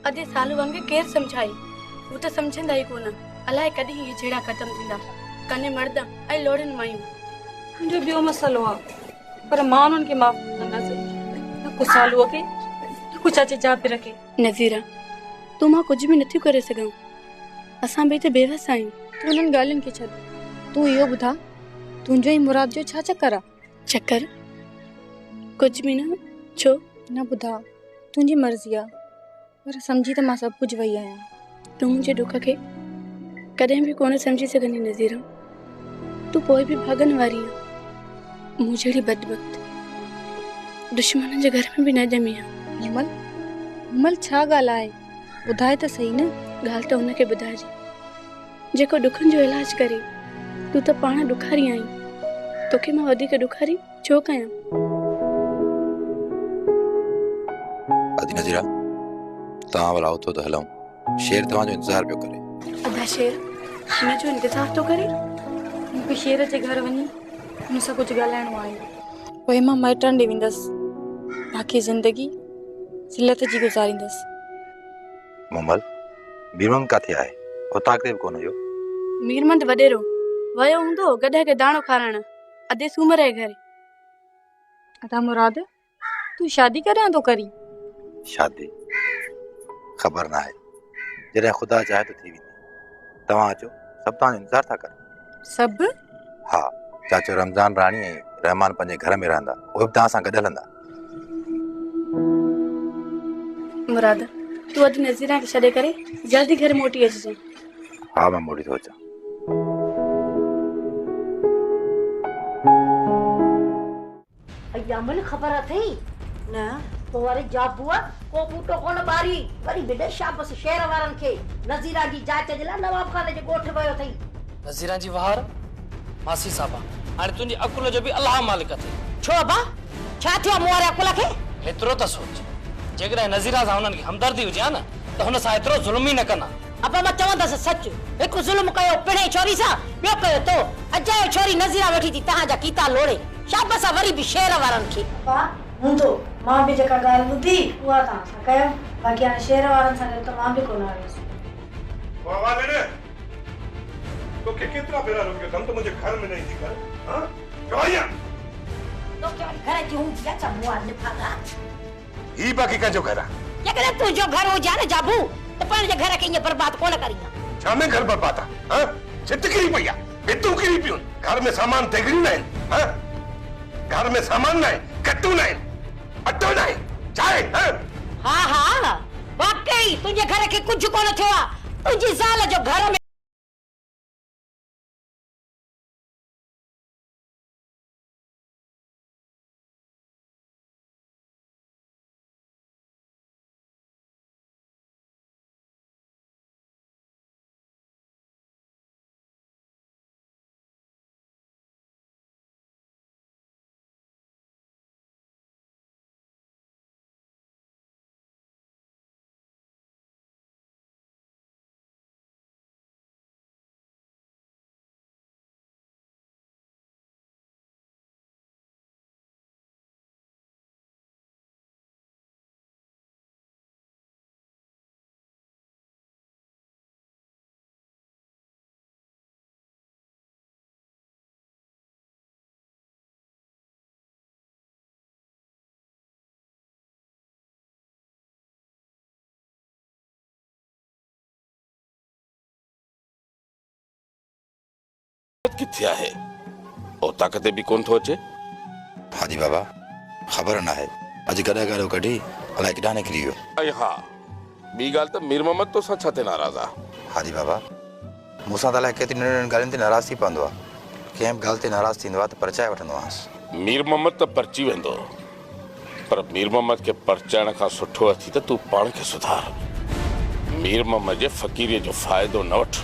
अधे साल वांगे केर समझाई वो तो समझंदा ही कोन। अलाए कदी ये जेड़ा खत्म थींदा कने मर्द ऐं लोड़न मायूं। मुझे बियो मसलो आ पर मां उनन के माफ कंदासे न कुछ सालू के न कुछ चाचे जा पे रखे। नज़ीरा तू मां कुछ भी नथी करे सघूं। असां बि त बेवस आहियूं। तू उन्हनि ॻाल्हियुनि खे छॾ। तू इहो ॿुधा तुंहिंजो ई मुराद जो छा चक्कर आहे? चक्कर कुछ भी न। छो न ॿुधा तुंहिंजी मर्ज़ी आहे पर सम्झी त मां सभु कुझु वई आहियां। तू मुंहिंजे दुख खे कॾहिं बि कोन समझी सघंदी नज़ीरा। तू पोइ बि भागन वारी आहे। मूं जहिड़ी बदबख्त दुश्मन जे घर में भी न ॼमी आहे। हिमल हिमल छा ॻाल्हि आहे ॿुधाए त सही न। ॻाल्हि त हुनखे ॿुधाइजे जेको दुखनि जो इलाज करे। तू त पाण ॾुखारी आहीं। तोखे मां वधीक ॾुखारी छो कयां? आदि नज़ीरा तव्हां वाला उथो त हलूं। शेर तव्हांजो इंतज़ार पियो करे। अदा शेर हिन जो इंतज़ार थो करे। मूंखे शेर जे घर वञी हुन सां कुझु ॻाल्हाइणो आहे। पोइ मां माइटनि ॾे वेंदसि। बाक़ी ज़िंदगी सिलत जी गुज़ारींदसि। मोमल मीरमंग काथे आहे? हुतां बि कोन हुयो। मीरमंद वॾेरो वयो हूंदो गॾे खे दाणो खाराइण। अधे सूमर जे घर। अदा मुराद तू शादी करियां तो करी? शादी ख़बर ना है। जॾहिं ख़ुदा चाहे तो थी वेंदी। तव्हां अचो सभु तव्हांजो इंतज़ार था कनि। सभु? हा चाचो रमज़ान राणी ऐं रहमान पंहिंजे घर में रहंदा। उहे बि तव्हां सां गॾु हलंदा। मुराद तू अॼु नज़ीरा खे छॾे करे जल्दी घर मोटी अचिजांइ। हा मां मोटी थो अचां। अयामल ख़बर अथई न तो वारे जाबुआ को बूटो कोन बारी वरी बिडे शाबस शहर वारन के नज़ीरा जी जांच जे ला नवाब खाने जे गोठ वयो थई। नज़ीरा जी वहार मासी साहबा हाणे तुंहिंजी अकुल जो बि अल्लाह मालिक अथई। छो अबा छा थियो मोरे अकुल खे? हेतिरो त सोच जेकॾहिं नज़ीरा सां हुननि खे हमदर्दी हुजे हा न त हुन सां एतिरो ज़ुल्म ई न कंदा। अबा मां चवंदसि सच हिकु ज़ुल्म कयो पिणे छोरी सां ॿियो कयो तो अजायो छोरी नज़ीरा वेठी थी तव्हांजा कीता लोड़े शाबस वरी बि शहर वारनि खे। हूंदो मां बि जेका ॻाल्हि ॿुधी उहा तव्हां सां कयो। बाक़ी हाणे शहर वारनि सां गॾु त मां बि कोन आयसि। वाह भेण तोखे केतिरा भेरा रोकियो अथमि त मुंहिंजे घर में न ईंदी कर। हाँ चवाइया तोखे घर जी हूंदी आहे छा मुआ निफागा? ही बाक़ी कंहिंजो घर आहे? जेकॾहिं तुंहिंजो घर हुजे न जाबू त पाण जे घर खे ईअं बर्बाद कोन करींदा। छा में घर बर्बाद आहे? हाँ छित किरी पई आहे भितूं किरी पियूं। घर में सामान तेगड़ी न आहिनि। हाँ घर में सामान न आहे कट्टू न आहिनि अटो न आहे चाहे। हाँ हाँ वाकई तुंहिंजे घर खे कुझु कोन थियो आहे। तुंहिंजी ज़ाल जो घर में किथे आहे? उतां कदे बि कोन थो अचे। हाजी बाबा ख़बर न आहे अॼु गॾा गॾो कढी अलाए किथां निकिरी वियो। ऐं हा ॿी ॻाल्हि त मीर मोहम्मद तोसां छा ते नाराज़ आहे? हाजी बाबा मूंसां त अलाए केतिरी नंढियुनि ॻाल्हियुनि ते नाराज़ थी पवंदो आहे। कंहिं बि ॻाल्हि ते नाराज़ थींदो आहे त परचाए वठंदो आहियां। मीर मोहम्मद त परची वेंदो पर मीर मोहम्मद खे परचाइण खां सुठो अथी त तूं पाण खे सुधार। मीर मोहम्मद जे फ़क़ीरीअ जो फ़ाइदो न वठ।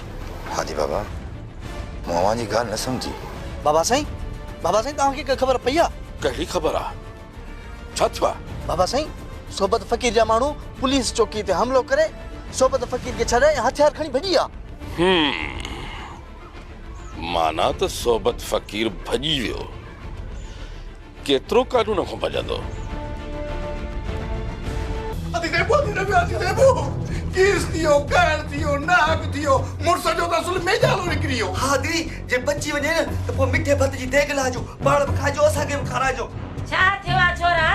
हाजी बाबा मूं अव्हां जी ॻाल्हि न सम्झी। बाबा साईं तव्हांखे का ख़बर पई आहे? कहिड़ी ख़बर आहे? छा थियो आहे? बाबा साईं सोबत फ़क़ीर जा माण्हू पुलिस चौकी ते हमलो करे सोबत फ़क़ीर खे छॾे हथियार खणी भॼी आहे। माना त सोबत फ़क़ीर भॼी वियो। केतिरो कानून खां भॼंदो? किस थियो कहर थियो नाग थियो मुर्स जो त असुल में जालो निकरियो। हाँ दी जे बची वञे न त पोइ मिठे भत जी देग लाजो पाण बि खाइजो असांखे बि खाराइजो। छा थियो आहे छोरा?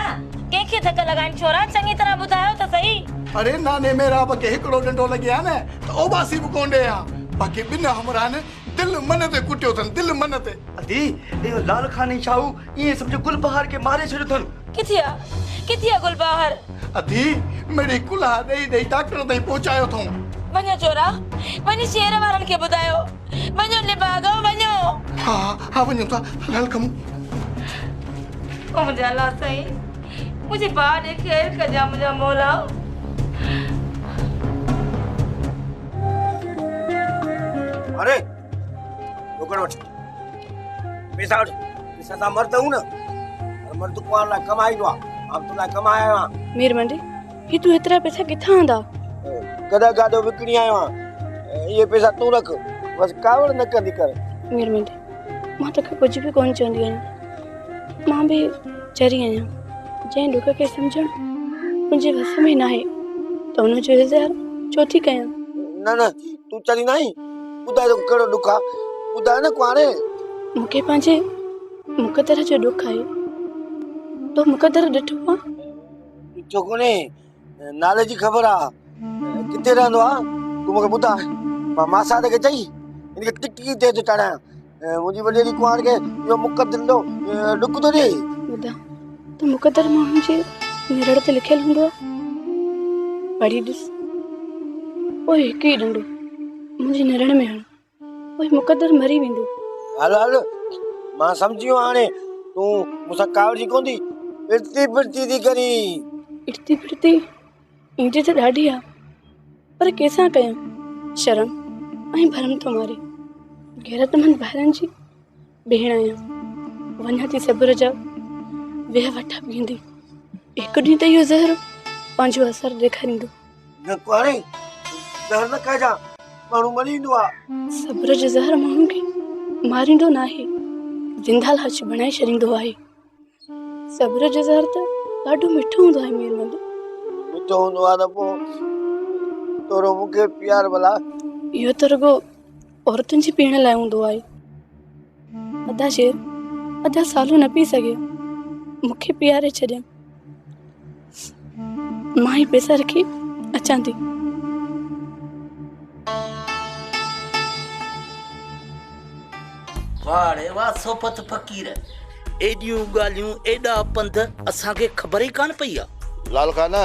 कंहिंखे धक लॻाइनि छोरा? चङी तरह ॿुधायो त सही। अरे नाने मेरा बके हिकड़ो डंडो लॻिया न त ओ बासी बि कोन्हे आ बाक़ी ॿिन हमरा न दिल मन ते कुटियो अथनि दिल मन ते। दी इहो लाल खानी शाहू ईअं सम्झो गुलबहार खे मारे छॾियो अथनि। किथे आहे गुलबहार? अधी मेरी कुल्हा ॾेई ॾेई डॉक्टर ताईं पहुचायो अथऊं। वञो छोरा वञी शेर वारनि खे ॿुधायो। वञो निभागो वञो। हा हा वञो था हल कमु। ओ मुंहिंजा अल्लाह साईं मुंहिंजे भाउ ॾे ख़ैर कजां मुंहिंजा मौला। अरे रोकड़ वठ पैसा वठ पैसा ता मरद हूं न मर्द को ला कमाईंदो आहे अब तुला कमाया आहियां। मीर मंडी ही तू एतिरा पैसा किथां आंदा? कदा गाडो विकणी आयो आहियां ये पैसा तू रख बस कावड़ न कंदी कर। मीर मंडी मां तोखे कुझु बि कोन चवंदी आहियां मां बि चरी आहियां जंहिं ॾुख खे सम्झण मुंहिंजे वस में न आहे त हुनजो इज़हार छो थी कयां? न न तू चरी नहीं ॿुधाए तो कहिड़ो ॾुख आहे ॿुधाए न कुआरे। मूंखे पंहिंजे मुक़दर जो ॾुख आहे तो मुक़दर ॾिठो आहे? ॾिठो कोन्हे नाले जी ख़बर आहे किथे रहंदो आहे तू मूंखे ॿुधाए मां मासा खे चई इनखे टिकटी ते चढ़ायां मुंहिंजी वॾेरी कुआर खे इहो मुक़दर जो ॾुख थो ॾे। ॿुधा त मुक़दर माण्हुनि जे निरड़ ते लिखियलु हूंदो आहे पढ़ी ॾिस पोइ हिकु ई डंडो मुंहिंजी निरड़ में हण पोइ मुक़दर मरी वेंदो। हल हल मां सम्झी वियो हाणे तूं मूंसां कावड़ जी कोन्ह थी फिरती फिरती थी करी। इड़ती फिरती ईंदी त ॾाढी आहे पर कंहिंसां कयां शर्म ऐं भरम थो मारे। गैरतमंद ॿारनि जी भेण आहियां वञा थी सब्र जा वेह वठा पींदी हिकु ॾींहुं त इहो ज़हर पंहिंजो असरु ॾेखारींदो। न कुआरे ज़हर न खाइजां माण्हू मरी वेंदो आहे। सब्र जो ज़हर माण्हुनि खे मारींदो न आहे ज़िंदा लाश बणाए छॾींदो आहे। सब्र जो ज़हर त ॾाढो मिठो हूंदो आहे मीर मंडी। मिठो हूंदो आहे त पोइ तोरो मूंखे प्यार भला। इहो त रुॻो औरतुनि जी पीअण लाइ हूंदो आहे। अधा शेर अधा सालो न पी सघियो मूंखे पीआरे छॾियमि मां ही पैसा रखी अचां थी। वाह रे वाह सोपत फ़कीर एॾियूं ॻाल्हियूं एॾा पंध असांखे ख़बर ई कान पई आहे। लाल खान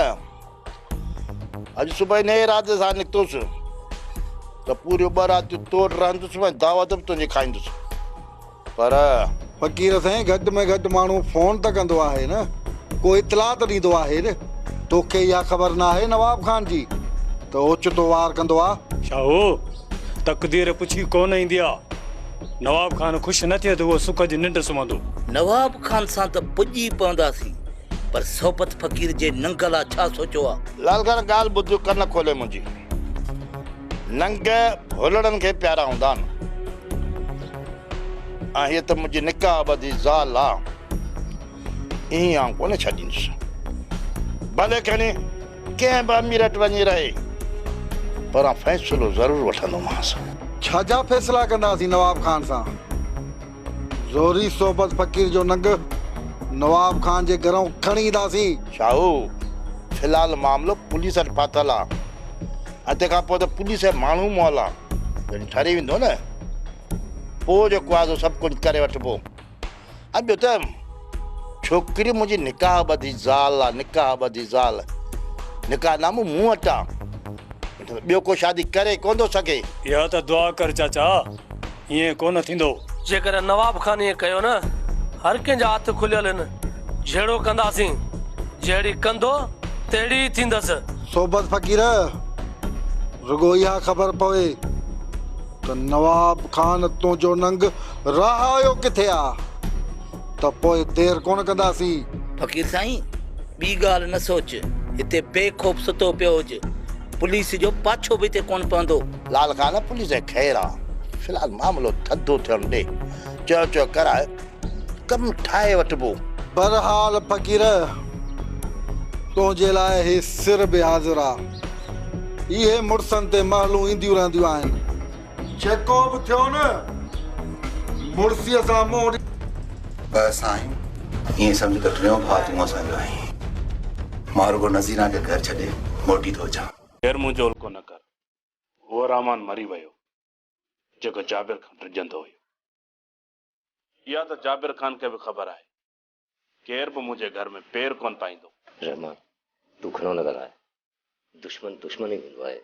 अॼु सुबुह नए इरादे सां निकितुसि त पूरियूं ॿ रातियूं तोड़ रहंदुसि ऐं दावत बि तुंहिंजी खाईंदुसि पर फ़कीर साईं घटि में घटि माण्हू फोन त कंदो आहे न को इतला त ॾींदो आहे न। तोखे इहा ख़बर न आहे नवाब खान जी त ओचितो वार कंदो आहे। शाहो तक़दीर पुछी कोन ईंदी आहे। नवाब खान ख़ुशि न थिए त उहो सुख जी निंड सुम्हंदो। नवाब खान सां त पुॼी पवंदासीं पर सोपत फ़कीर जे नंग लाइ छा सोचियो आहे? लाल खान ॻाल्हि ॿुध कन खोले मुंहिंजी नंग भोलड़नि खे प्यारा हूंदा आहिनि ऐं हीअ त मुंहिंजी निकाह अबदी ज़ाल आहे ईअं आउं कोन छॾींदुसि भले खणी कंहिं बि अमीर वटि वञी रहे पर फ़ैसिलो ज़रूरु वठंदोमांसि। छाजा फ़ैसिला कंदासीं नवाब खान सां? ज़ोरी सोबत फ़कीर जो नंग नवाब खान जे घरों खणी ईंदासीं। शाहू फ़िलहाल मामिलो पुलिस वटि फाथल आहे ऐं तंहिंखां पोइ त पुलिस जो माण्हू मोल आहे जॾहिं ठरी वेंदो न पोइ जेको आहे सभु कुझु करे वठिबो। ऐं ॿियो त छोकिरी मुंहिंजी निकाह ॿधी ज़ाल आहे निकाह ॿधी ज़ाल निकाह नामो मूं वटि आहे ॿियो को शादी करे कोन थो सघे। इहा त दुआ कर चाचा ईअं कोन थींदो। जेकर नवाब खान ईअं कयो न हर कंहिंजा हथ खुलियल आहिनि जहिड़ो कंदासीं जहिड़ी कंदो तहिड़ी थींदसि। सोबत फ़कीर रुगो इहा ख़बर पवे त नवाब खान तुंहिंजो नंग रहायो किथे आहे त पोइ देर कोन कंदासीं। फ़कीर साईं ॿी ॻाल्हि न सोच हिते बेखौफ़ सुतो पियो हुजे पुलिस जो पाछो बि हिते कोन पवंदो। लाल खान पुलिस ख़ैर आहे फ़िलहाल मामिलो थधो थियणु ॾे चयो चयो कराए कमु ठाहे वठिबो। बहरहाल फ़कीर तुंहिंजे लाइ हे सिर बि हाज़िर आहे। इहे मुड़सनि ते महलूं ईंदियूं रहंदियूं आहिनि। जेको बि थियो न मुड़सीअ सां मुंहुं बस आहियूं ईअं सम्झ त टियों भाउ तूं असांजो आहीं। मां रुगो नज़ीरा खे घर छॾे मोटी थो अचां। केरु मुंहिंजो उल्को न कर। उहो रहमान मरी वियो जेको जाबिर खां ड्रिजंदो हुयो। इहा त जाबिर खान खे बि ख़बर आहे। केर बि मुंहिंजे घर में पेर कोन पाईंदो। रहमान तूं घणो न ॻाल्हाए। दुश्मन दुश्मन ई हूंदो आहे।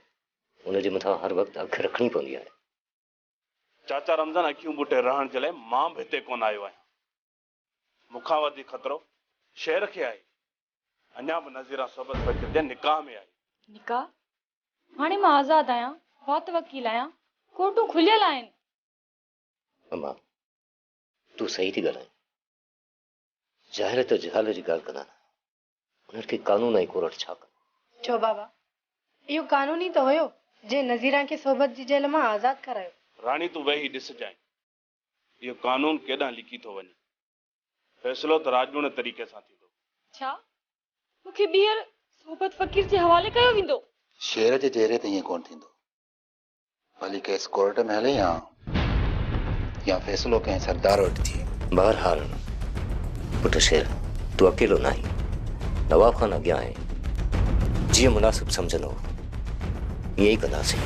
उनजे मथां हर वक़्तु अखि रखणी पवंदी आहे। चाचा रमज़ान अखियूं ॿुटे रहण जे लाइ मां बि हिते कोन आयो आहियां। मूंखां वधीक ख़तरो शेर खे आहे। अञा बि नज़ीरा सोबत फ़कीर जे निकाह में आई। निकाह? हाणे मां आज़ाद आहियां, वात वकील आहियां, कोर्टूं खुलियल आहिनि। अम्मा तूं सही थी ॻाल्हाए। ज़ाहिर त जहाल जी ॻाल्हि कंदा न। उन्हनि खे कानून ऐं कोर्ट छा कंदो। छो बाबा इहो कानून ई त हुयो जे नज़ीरा खे सोबत जी जेल मां आज़ाद करायो। राणी तूं वेही ॾिसजांइ इहो कानून केॾांहुं लिकी थो वञे। फ़ैसिलो त राजूणे तरीक़े सां थींदो। छा मूंखे ॿीहर सोबत फ़कीर जे हवाले कयो वेंदो? शेर जे चेहरे ते ईअं कोन थींदो। भली केस कोर्ट में हले या फ़ैसिलो कंहिं सरदार वटि थिए। बहरहाल पुट शेर तूं अकेलो न आहीं। नवाब खान अॻियां आहे। जीअं मुनासिब सम्झंदो ईअं ई कंदासीं।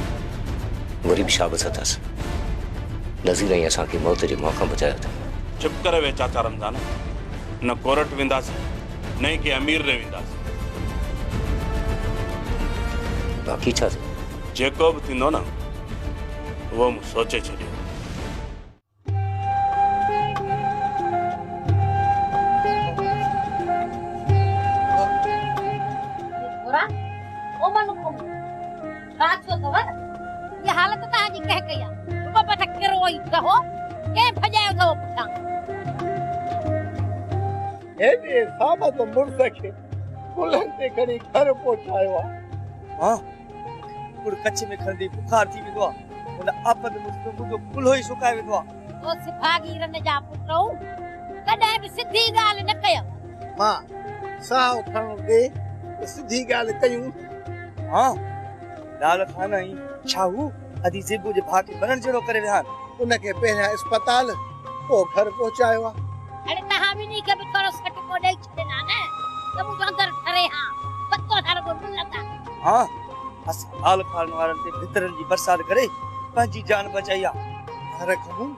वरी बि शाबस अथसि। नज़ीर ऐं असांखे मौत जे मुंहं खां बचायो अथई। चुप करे वे चाचा रमज़ान। न कोर्ट वेंदासीं न ई कंहिं अमीर ॾे वेंदासीं। बाक़ी छा थियो? जेको बि थींदो न उहो मूं सोचे छॾियो। ये हालत तव्हांजी कह कई आहे। बाबा त किरो ई रहो के भॼायो अथव पुठियां। हेॾे सामत मुड़स खे कुलनि ते खणी घर पहुचायो आहे। हाँ कुड़ कच्छ में खंडी बुखार थी वेंदो आहे। उन आपत मुझको मुझो कुल्हो ई सुकाए वेंदो आहे। ओ सिफागी रन जा पुटो कॾहिं बि सिधी ॻाल्हि न कयो। मां साहु खणो दे सिधी ॻाल्हि कयूं। हाँ लाल खान आई छाहू अदी जेबू जे भाउ खे बनण जहिड़ो करे विया। उनखे पहिरियां अस्पताल पोइ घर पहुचायो आहे। अरे तव्हां बि नी खे बि थोरो सटको ॾेई छॾिना न त मुंहिंजो अंदरि ठरे हा पतो न रुगो मिलंदा। हाँ असां लाल खान वारनि ते भितरनि जी बरसात करे पंहिंजी जान बचाई आहे। घर खां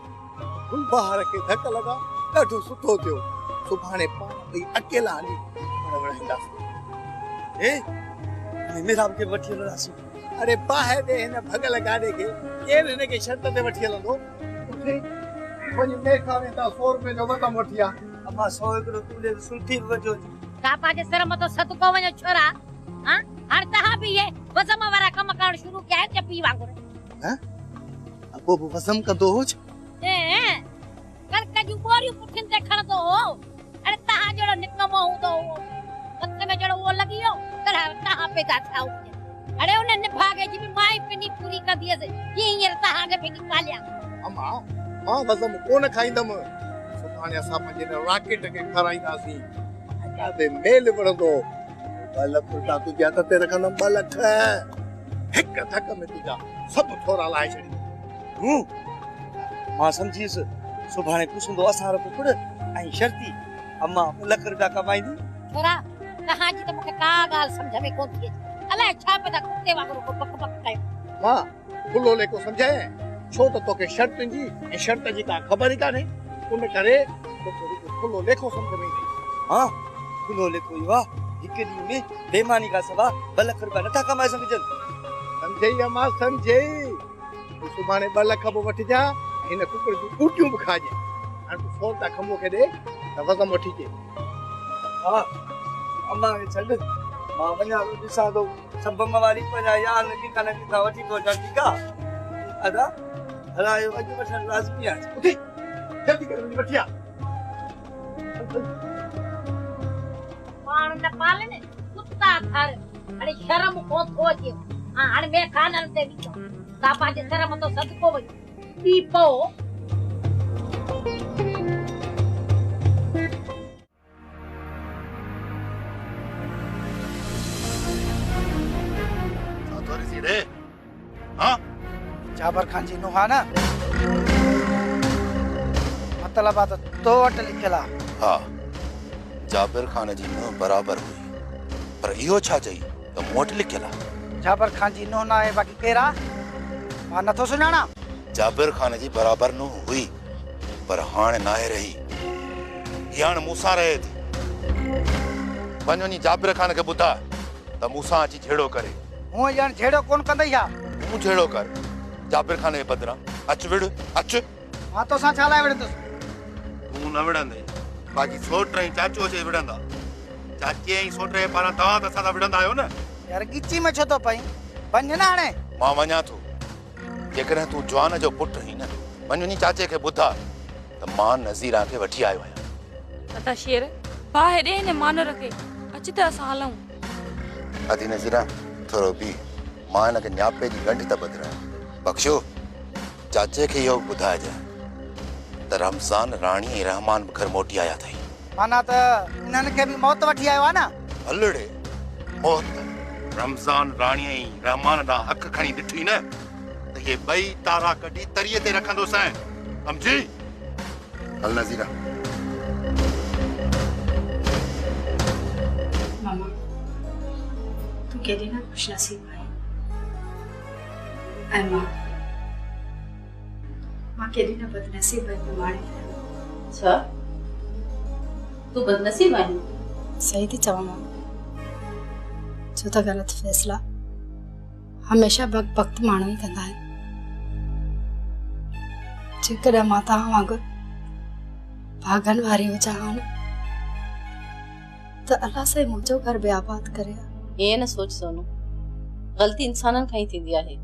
गुलबहार खे धक लॻा ॾाढो सुठो थियो। सुभाणे पाण ॿई अकेला हली वणंदासीं। मेरा के वठी हलंदासीं। अरे बाहि दे हिन भगल गाॾे खे केरु हिनखे शर्त ते वठी हलंदो। वञी मेखा वेंदा 100 रुपए जो वतम वठी आ। अम्मा 100 हिकिड़ो तूले सुल्फी वठो। पापा जे सिर मथो सदको वञो छोरा। हां हाणे तव्हां बि ये वज़म वारा कम करण शुरू कया आहिनि चपी वांगुरु। हां अबो वज़म कंदो हो कणक जूं बोरियूं पुठिन ते खणंदो हो। अरे तव्हां जहिड़ो निकमो हूंदो हो हथ में जहिड़ो उहो लॻी वियो तव्हां पैदा थिया। अरे उन निभागे जी बि माई पिनी पूरी कंदी हुअसि हींअर तव्हांखे पंहिंजी पालिया। अम्मा मां वज़म कोन खाईंदमि। सुभाणे असां पंहिंजे रॉकेट खे खाराईंदासीं। काथे मेल वणंदो 2 लख रुपया तुंहिंजे हथ ते रखंदमि। 2 लख हिक धक में तुंहिंजा सभु थोरा लाहे छॾी। मां सम्झीसि सुभाणे पुछंदो असां पुड़ ऐं शर्ती अम्मा 2 लख रुपया कमाईंदी। छोरा तव्हांजी त मूंखे का ॻाल्हि सम्झ में कोन थी अचे। अलाए छा पिया कुत्ते वांगुरु बक बक कयो। मां खुलो लेको सम्झाए छो त तोखे शर्तुनि जी ऐं शर्त जी का ख़बर ई कान्हे। उन करे तोखे खुलो लेखो सम्झ में ईंदी। हाँ खुलो लेखो इहो आहे हिकु ॾींहं में बेईमानी खां सवा 2 लख रुपया नथा कमाए सघजनि। सम्झई अम्मा सम्झई। तूं सुभाणे 2 लख बि वठिजां हिन कुकड़ जूं ॿूटियूं बि खाजांइ। हाणे तूं 100 रुपया खंबो खे ॾे त वज़म वठी अचे। हाँ अम्मा खे छॾ मां वञा ॾिसां थो सभु वारी पंहिंजा यार न किथां वठी थो अचां। ठीकु आहे अदा हलायो अॼु वठण लाज़मी आहे। उथी जल्दी करे वठी आ। पाण न पाले ने कुत्ता घर। अरे शर्म कोन थो अचे। हाणे मैं खानन ते विचो पापा जे सिर मथो सदको वई पी पो। ॾे हाँ जाबर खान जी नुहा ना मतलब आ तो वट लिखियल आहे। हाँ जाबिर खान जी नुंहुं बराबर हुई पर इहो छा चई त मूं वटि लिखियल आहे। जाबर खान जी नुंहुं ना आहे बाक़ी केरु आहे मां नथो सुञाणा। जाबिर खान जी बराबर नुंहुं हुई पर हाणे नाहे रही। हीअ हाणे मूंसां रहे थी। वञ वञी जाबिर खान खे ॿुधा त मूंसां अची झेड़ो करे। हूअं ॼण झेड़ो कोन कंदई छा? तूं झेड़ो कर जाबिर खान जे बदिरां। अच विड़ अच। मां तोसां छा लाइ विड़ंदुसि? तूं न विड़ंदे बाक़ी सोट ऐं चाचो अचे विड़ंदा। चाची ऐं सोट जे पारां तव्हां त असां विड़ंदा आहियो न। यार गिची में छो थो पई? वञ न हाणे। मां वञा थो। जेकॾहिं तूं जवान जो पुटु आहीं न वञ वञी चाचे खे ॿुधा त मां नज़ीरा खे वठी आयो आहियां। अता शेर भाउ हेॾे हिन मान रखे अच त असां हलूं। अदी नज़ीरा थोरो बि मां हिनखे न्यापे जी गंढ त ॿधरां। बख़्शो चाचे खे इहो ॿुधाइजांइ त रमज़ान राणी ऐं रहमान घर मोटी आया अथई। माना त इन्हनि खे बि मौत वठी आयो आहे न? हलड़े मौत रमज़ान राणी ऐं रहमान ॾांहुं हक़ खणी ॾिठी न त इहे ॿई तारा कढी तरीअ ते रखंदोसीं सम्झी। हल नज़ीरा। मामा तू केॾी न खुशनसीब आहे ऐं मां केॾी न बदनसीब आहे माणे। छा तू बदनसीब आहीं? सही थी चवां मामा छो त ग़लति फ़ैसिला हमेशह वक़्त माण्हू ई कंदा आहिनि। जेकॾहिं मां तव्हां वांगुरु भागनि वारी हुजां हा न त अलाह साईं मुंहिंजो घर बि आबाद करे। ईअं न सोच सोनू। ग़लती इंसाननि खां ई थींदी आहे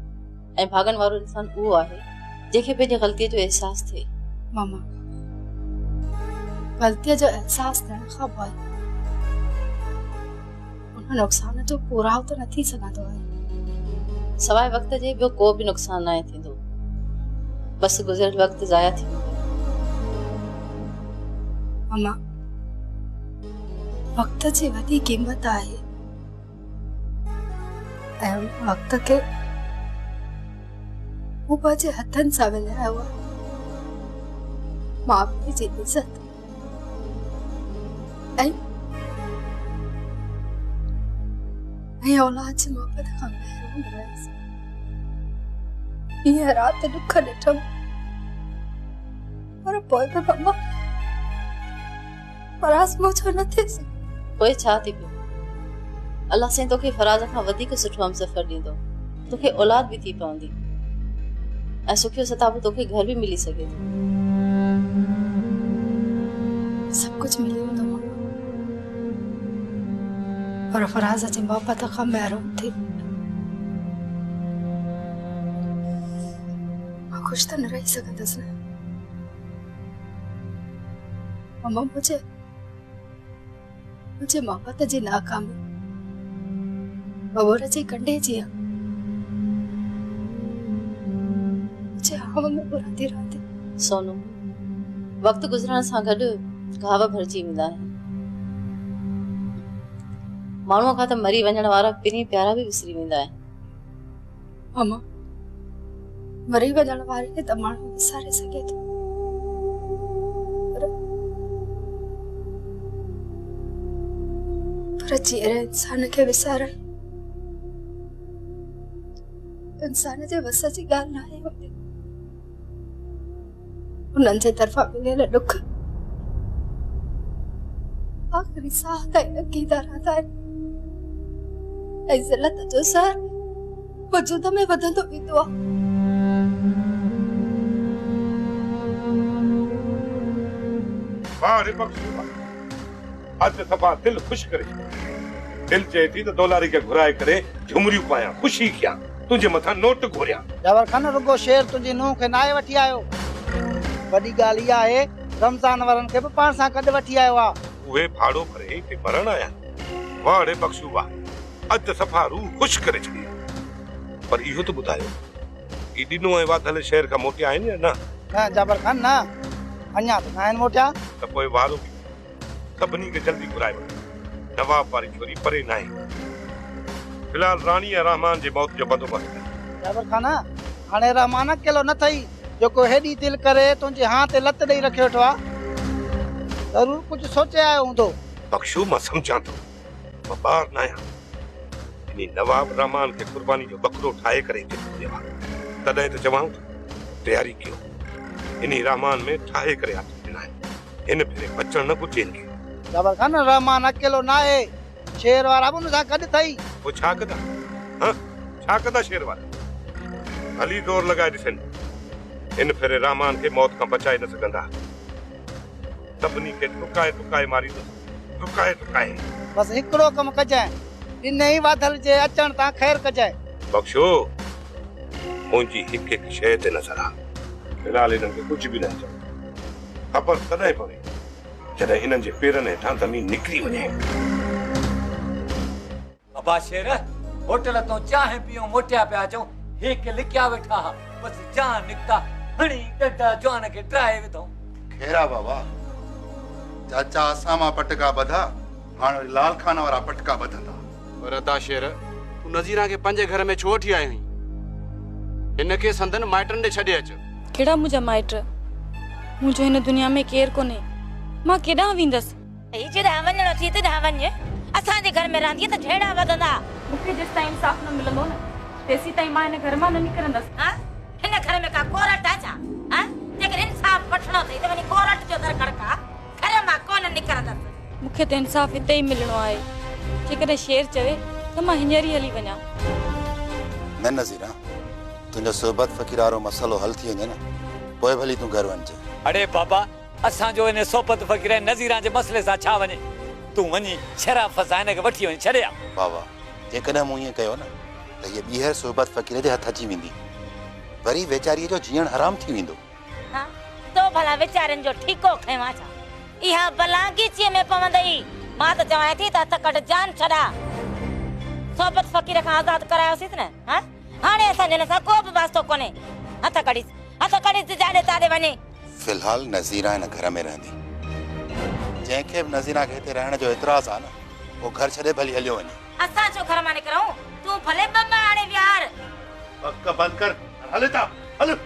ऐं भागनि वारो इंसान उहो आहे जंहिंखे पंहिंजी ग़लतीअ जो अहसासु थिए। मामा ग़लतीअ जो अहसासु थियण खां पोइ उन नुक़सान जो पूराव त न थी सघंदो आहे। सवाइ वक़्त जे ॿियो को बि नुक़सान न थींदो। बसि गुज़िरियल वक़्तु ज़ाया थींदो। मामा वक़्त जी वॾी क़ीमत आहे ऐं वक़्त खे मूं पंहिंजे हथनि सां विञायो आहे। माउ पीउ जी इज़त ऐं औलाद जी मोहबत खां महरूम रहियसि। ईअं राति दुख ॾिठमि पर पोइ बि मामा फराज़ मुंहिंजो न थिएसि। पोइ छा थी पियो? अलाह साईं तोखे फराज़ खां वधीक सुठो हमसफ़र ॾींदो। तोखे औलाद बि थी पवंदी ऐं सुखियो सताबो तोखे घर बि मिली सघे थो। सब कुछ मिली वेंदो मामा पर फराज़ जी मोहबत खां महरूम थी मां ख़ुशि त न रही सघंदसि न। मामा मुझे मोहबत जी नाकामी बबूर जी कंडे जी मुझे हवा में बुरंदी रहती। सोनू वक़्तु गुज़रण सां गॾु घाव भरिजी वेंदा आहिनि। माण्हूअ खां त मरी वञण वारा पिनी प्यारा बि विसरी वेंदा आहिनि। मामा मरी वञण वारे खे त माण्हू विसारे सघे थो पर जीअरे इंसान खे विसारण इंसान जे वस जी ॻाल्हि न आहे। उन्हनि जे तरफ़ां मिलियल ॾुख आख़िरी साह ताईं ॾकींदा रहंदा आहिनि ऐं ज़िलत जो सहर वजूद में वधंदो वेंदो आहे। वाह रे बख्शू अज सफ़ा दिल खुश करे। दिल चए थी त डॉलर खे घुराए करे झुमरियूं पायां खुशी कयां तुंहिंजे मथां नोट घुरियां। जाबर खान रुगो शेर तुंहिंजी नुंहुं खे नाहे वठी आयो। वॾी ॻाल्हि इहा आहे रमज़ान वारनि खे बि पाण सां गॾु वठी आयो आहे। उहे भाड़ो भरे हिते भरण आया। वाह रे बख्शू वाह अज सफ़ा रूह खुश करे छॾी। पर इहो त ॿुधायो ई ॾिनो ऐं वाधल शहर खां मोटिया आहिनि या न? न जाबर खान न अञा त न आहिनि मोटिया। त पोइ वारो सभिनी खे जल्दी घुराए वठो। नवाब वारी छोरी परे न आहे। फिलहाल रानी ऐं रहमान जी मौत जो बंदोबस्त है। जाबर खाना हाणे रहमान अकेलो न थई जेको हेॾी दिलि करे तुंहिंजे हां ते लत ॾेई रखियो वेठो आहे। ज़रूर कुझु सोचे आयो हूंदो। बख्शू मां सम्झां थो, मां ॿार न आहियां। इन नवाब रहमान खे कुर्बानी जो बकरो ठाहे करे ॾिनो आहे, तॾहिं त चवां तयारी कयो। इन रहमान में ठाहे करे हथ ॾिना आहिनि, इन भेरे बचण न घुरिजे इनखे। जाबर खाना रहमान अकेलो न आहे, शेर वारा बि हुन सां गॾु अथई। पोइ छा कंदा? हाँ, छा कंदा शेर वारा? हली ज़ोर लॻाए ॾिसनि, इन भेरे रहमान खे मौत खां बचाए न सघंदा। सभिनी खे टुकाए टुकाए मारींदुसि, टुकाए टुकाए। बस हिकिड़ो कमु कजांइ, इन ई वाधल जे अचण तां ख़ैर कजांइ। बख्शो, मुंहिंजी हिकु हिकु शइ ते नज़र आहे। फिलहाल हिननि खे कुझु बि न चओ। ख़बर तॾहिं पवे जॾहिं हिननि जे पेरनि हेठां ज़मीन निकिरी वञे। अबा शेर होटल तो चाहे पियो मोटिया पिया अचूं, हिकु लिकिया वेठा हा, बस जान निकता हणी डंडा जवान खे ड्राए विधऊं। खेरा बाबा, चाचा असां मां पटका ॿधा, हाणे लाल खान वारा पटका ॿधंदा। पर अदा शेर, तूं नज़ीरा खे पंहिंजे घर में छो वठी आयो आहीं? हिनखे संदन माइटनि ॾे छॾे अच। केड़ा मुंहिंजा माइट? मुंहिंजो हिन दुनिया में केरु कोन्हे, मां केॾांहुं वेंदसि? जेॾांहुं वञणो थी तेॾांहुं वञ, असांजे घर में रहंदी त झेड़ा वधंदा। मूंखे जेसि ताईं इंसाफ़ न मिलंदो न, तेसी ताईं मां हिन घर मां न निकिरंदसि। हाँ? हिन घर में का कोरट आहे छा? हाँ? जेकर इंसाफ़ वठणो अथई त वञी कोरट जो दर खड़का, घर मां कोन निकिरंदसि। मूंखे त इंसाफ़ हिते ई मिलणो आहे। जेकॾहिं शेर चवे त मां हींअर ई हली वञा। न नज़ीरा, तुंहिंजो सोबत फ़क़ीर वारो मसइलो हल थी वञे न, पोइ भली तूं घर वञिजे। अड़े बाबा, असांजो इन सोबत फ़क़ीर नज़ीरा जे मसइले सां छा वञे? तूं वञी शराब फसाए हिनखे वठी वञी छॾे आ। बाबा, जेकॾहिं मूं ईअं कयो न त हीअ ॿीहर सोबत फ़क़ीर जे हथ अची वेंदी, वरी वेचारीअ जो जीअण हराम थी वेंदो। हाँ? तो भला वीचारनि जो ठीको खयों छा? इहा बलांगीचीअ में पवंदई। मां त चवां थी त हथ कढ जान छॾा। सोबत फ़क़ीर खां आज़ाद करायोसीं न, हाँ? हाणे असांजे हिन सां को बि वास्तो कोन्हे। हथ कढीस जाॾे ताॾे वञे। फिलहाल नज़ीरा हिन घर में रहंदी। जंहिंखे बि नज़ीरा खे हिते रहण जो एतिराज़ आहे न, वो घर छॾे भली हलियो वञे। असां छो घर मां निकिरूं? तूं भले बम्बा हाणे विहार। बंदि कर, हले था, हल।